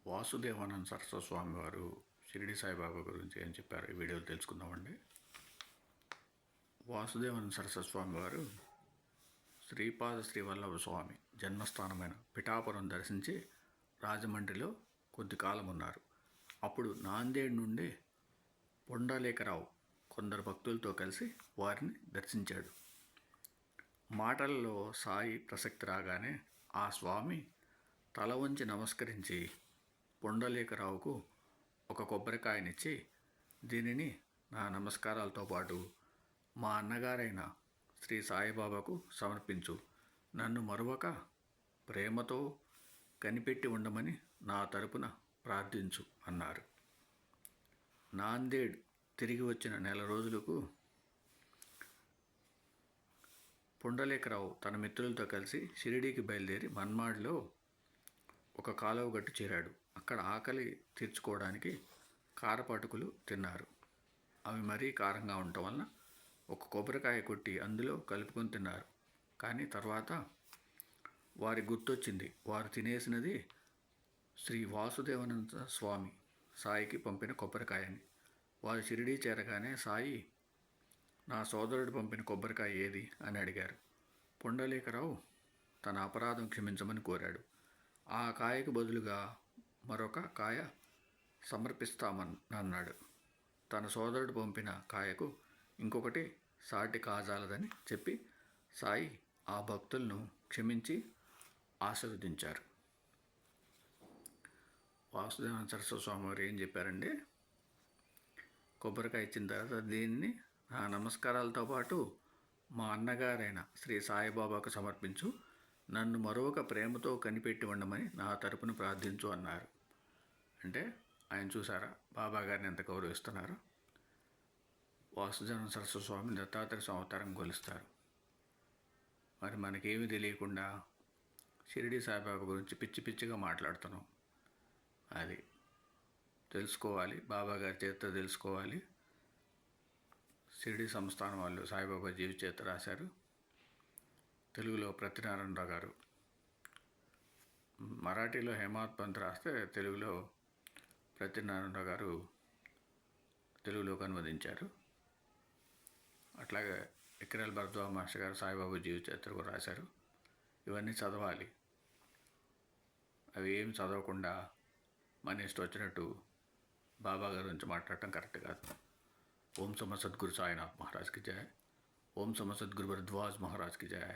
వాసుదేవానంద సరస్వతి స్వామి వారు షిరిడి సాయిబాబా గురించి ఏం చెప్పారు ఈ వీడియోలో తెలుసుకుందామండి. వాసుదేవానంద సరస్వతి స్వామి వారు శ్రీపాద శ్రీవల్లభ స్వామి జన్మస్థానమైన పిఠాపురం దర్శించి రాజమండ్రిలో కొద్ది కాలం ఉన్నారు. అప్పుడు నాందేడ్ నుండి పొండలేకరావు కొందరు భక్తులతో కలిసి వారిని దర్శించాడు. మాటలలో సాయి ప్రసక్తి రాగానే ఆ స్వామి తల వంచి నమస్కరించి పొండలేకరావుకు ఒక కొబ్బరికాయనిచ్చి, దీనిని నా నమస్కారాలతో పాటు మా అన్నగారైన శ్రీ సాయిబాబాకు సమర్పించు, నన్ను మరొక ప్రేమతో కనిపెట్టి ఉండమని నా తరపున ప్రార్థించు అన్నారు. నాందేడ్ తిరిగి వచ్చిన నెల రోజులకు పొండలేకరావు తన మిత్రులతో కలిసి షిరిడీకి బయలుదేరి మన్మాడ్లో ఒక కాలువ గట్టు చేరాడు. అక్కడ ఆకలి తీర్చుకోవడానికి కారపటుకులు తిన్నారు. అవి మరీ కారంగా ఉండటం వలన ఒక కొబ్బరికాయ కొట్టి అందులో కలుపుకొని తిన్నారు. కానీ తర్వాత వారి గుర్తొచ్చింది, వారు తినేసినది శ్రీ వాసుదేవానంద స్వామి సాయికి పంపిన కొబ్బరికాయని. వారు షిరిడీ చేరగానే సాయి, నా సోదరుడు పంపిన కొబ్బరికాయ ఏది అని అడిగారు. పొండలేకరావు తన అపరాధం క్షమించమని కోరాడు. ఆ కాయకు బదులుగా మరొక కాయ సమర్పిస్తామన్నాడు. తన సోదరుడు పంపిన కాయకు ఇంకొకటి సాటి కాజాలదని చెప్పి సాయి ఆ భక్తులను క్షమించి ఆశీర్వదించారు. వాసుదేవానంద సరస్వతి స్వామి వారు ఏం చెప్పారండి, కొబ్బరికాయ ఇచ్చిన తర్వాత దీన్ని నా నమస్కారాలతో పాటు మా అన్నగారైన శ్రీ సాయిబాబాకు సమర్పించు, నన్ను మరొక ప్రేమతో కనిపెట్టి ఉండమని నా తరపున ప్రార్థించు అన్నారు. అంటే ఆయన చూసారా బాబా గారిని ఎంత గౌరవిస్తున్నారు. వాసుదేవానంద సరస్వతి స్వామి దత్తాత్రేయ స్వామి అవతారం కొలుస్తారు. మరి మనకేమీ తెలియకుండా షిరిడి సాయిబాబా గురించి పిచ్చి పిచ్చిగా మాట్లాడుతున్నాం. అది తెలుసుకోవాలి, బాబా గారి చరిత్ర తెలుసుకోవాలి. షిరిడి సంస్థానం వాళ్ళు సాయిబాబా జీవిత చరిత్ర రాశారు. తెలుగులో ప్రతినారాయణరావు గారు, మరాఠీలో హేమాత్ పంత్ రాస్తే తెలుగులో ప్రతినారాయణరావు గారు తెలుగులోకి అనువదించారు. అట్లాగే ఎక్కిరాల భరద్వాజ మాస్టర్ గారు సాయిబాబా జీవిత చరిత్ర కూడా రాశారు. ఇవన్నీ చదవాలి. అవి ఏం చదవకుండా మన ఇష్టం వచ్చినట్టు బాబా గారి గురించి మాట్లాడటం కరెక్ట్ కాదు. ఓం సమ సద్గురు సాయినాథ్ మహారాజ్కి జయ. ఓం సమ సద్గురు భరద్వాజ్ మహారాజ్కి జయ.